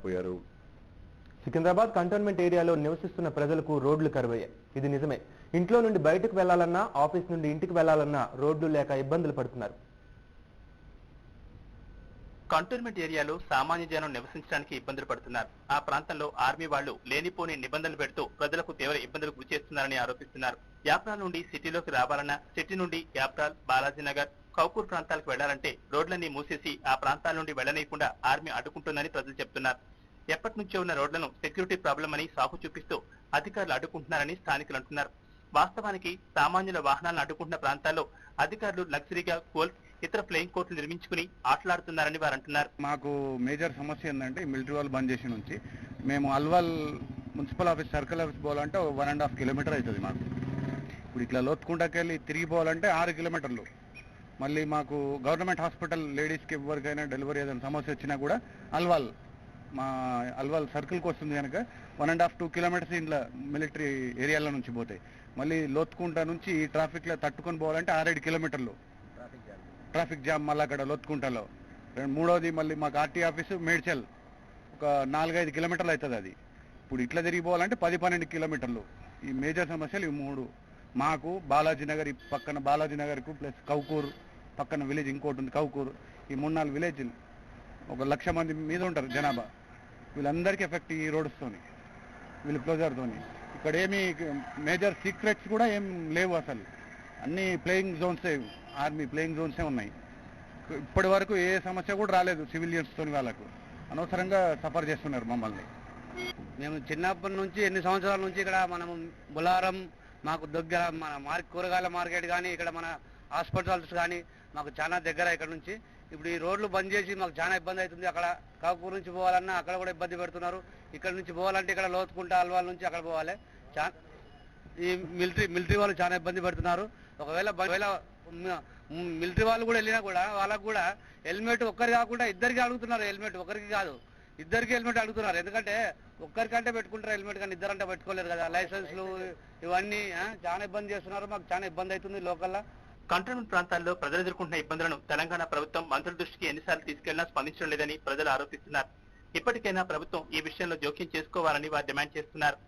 పోయారు. సికింద్రాబాద్ కంటోన్మెంట్ ఏరియాలో నివసిస్తున్న ప్రజలకు రోడ్లు కరువయ్యాయి. ఇది నిజమే. ఇంట్లో నుండి బయటకు వెళ్లాలన్నా, ఆఫీస్ నుండి ఇంటికి వెళ్లాలన్నా రోడ్లు లేక ఇబ్బందులు పడుతున్నారు. కంటోన్మెంట్ ఏరియాలో సామాన్య జనం నివసించడానికి ఇబ్బందులు పడుతున్నారు. ఆ ప్రాంతంలో ఆర్మీ వాళ్లు లేనిపోని నిబంధనలు పెడుతూ ప్రజలకు తీవ్ర ఇబ్బందులకు గురిచేస్తున్నారని ఆరోపిస్తున్నారు. యాప్రాల్ నుండి సిటీలోకి రావాలన్నా, సిటీ నుండి యాప్రాల్, బాలాజీనగర్, కౌకూర్ ప్రాంతాలకు వెళ్లాలంటే రోడ్లన్నీ మూసేసి ఆ ప్రాంతాల నుండి వెళ్లనీయకుండా ఆర్మీ అడ్డుకుంటుందని ప్రజలు చెప్తున్నారు. ఎప్పటి నుంచో ఉన్న రోడ్లను సెక్యూరిటీ ప్రాబ్లం అని సాకు చూపిస్తూ అధికారులు అడ్డుకుంటున్నారని స్థానికులు అంటున్నారు. వాస్తవానికి సామాన్యుల వాహనాలను అడ్డుకుంటున్న ప్రాంతాల్లో అధికారులు లగ్జరీగా గోల్ఫ్, ఇతర ప్లేయింగ్ కోర్టులు నిర్మించుకుని ఆటలాడుతున్నారని వారు అంటున్నారు. మాకు మేజర్ సమస్య ఏంటంటే మిలిటరీ వాళ్ళు బంద్ చేసి నుంచి మేము Alwal municipal office, circle office పోవాలంటే 1.5 కిలోమీటర్ అవుతుంది మాకు. ఇప్పుడు ఇట్లా లోతుకుంటకెళ్ళి తిరిగి పోవాలంటే 6 కిలోమీటర్లు. మళ్ళీ మాకు గవర్నమెంట్ హాస్పిటల్ లేడీస్కి ఎవరికైనా డెలివరీ ఏదైనా సమస్య వచ్చినా కూడా మా అల్వాల్ సర్కిల్కి వస్తుంది కనుక 1.5 to 2 కిలోమీటర్స్ ఇంట్లో మిలిటరీ ఏరియాల నుంచి పోతాయి. మళ్ళీ లోతుకుంట నుంచి ఈ ట్రాఫిక్లో తట్టుకొని పోవాలంటే 6-7 కిలోమీటర్లు ట్రాఫిక్ జామ్. మళ్ళీ అక్కడ లోతుకుంటలో మూడోది మళ్ళీ మాకు ఆర్టీ ఆఫీసు మేడ్చల్ ఒక 4-5 కిలోమీటర్లు అవుతుంది. అది ఇప్పుడు ఇట్లా తిరిగి పోవాలంటే 10-12 కిలోమీటర్లు. ఈ మేజర్ సమస్యలు ఈ 3. మాకు బాలాజీనగర్, ఈ పక్కన బాలాజీనగర్కు ప్లస్ కౌకూర్ పక్కన విలేజ్ ఇంకోటి ఉంది కౌకూర్. ఈ 3-4 విలేజ్లు 1,00,000 మంది మీద ఉంటారు జనాభా. వీళ్ళందరికీ ఎఫెక్ట్ ఈ రోడ్స్తోని, వీళ్ళు క్లోజర్తోని. ఇక్కడ ఏమి మేజర్ సీక్రెట్స్ కూడా ఏం లేవు అసలు. అన్ని ప్లేయింగ్ జోన్సే, ఆర్మీ ప్లేయింగ్ జోన్సే ఉన్నాయి. ఇప్పటి వరకు ఏ సమస్య కూడా రాలేదు సివిలియన్స్తో. వాళ్ళకు అనవసరంగా సఫర్ చేస్తున్నారు మమ్మల్ని. మేము చిన్నప్పటి నుంచి ఎన్ని సంవత్సరాల నుంచి ఇక్కడ మనము బులారం, మాకు దగ్గర మన కూరగాయల మార్కెట్ కానీ, ఇక్కడ మన హాస్పిటల్స్ కానీ మాకు చాలా దగ్గర ఇక్కడ నుంచి. ఇప్పుడు ఈ రోడ్లు బంద్ చేసి మాకు చాలా ఇబ్బంది అవుతుంది. అక్కడ కాకూరు నుంచి పోవాలన్నా అక్కడ కూడా ఇబ్బంది పెడుతున్నారు. ఇక్కడ నుంచి పోవాలంటే ఇక్కడ లోతుకుంటా అల్వాల్ నుంచి అక్కడ పోవాలి. ఈ మిలిటరీ వాళ్ళు చాలా ఇబ్బంది పెడుతున్నారు. ఒకవేళ మిలిటరీ వాళ్ళు కూడా వెళ్ళినా కూడా వాళ్ళకు కూడా హెల్మెట్ ఒక్కరికి కాకుండా ఇద్దరికి అడుగుతున్నారు. హెల్మెట్ ఒకరికి కాదు, ఇద్దరికి హెల్మెట్ అడుగుతున్నారు. ఎందుకంటే ఒక్కరికంటే పెట్టుకుంటారు హెల్మెట్, కానీ ఇద్దరంటే పెట్టుకోలేరు కదా. లైసెన్స్లు ఇవన్నీ చాలా ఇబ్బంది చేస్తున్నారు. మాకు చాలా ఇబ్బంది అవుతుంది లోకల్లా. కంటోన్మెంట్ ప్రాంతాల్లో ప్రజలు ఎదుర్కొంటున్న ఇబ్బందులను తెలంగాణ ప్రభుత్వం మంత్రుల దృష్టికి ఎన్నిసార్లు తీసుకెళ్లినా స్పందించడం లేదని ప్రజలు ఆరోపిస్తున్నారు. ఇప్పటికైనా ప్రభుత్వం ఈ విషయంలో జోక్యం చేసుకోవాలని వారు డిమాండ్ చేస్తున్నారు.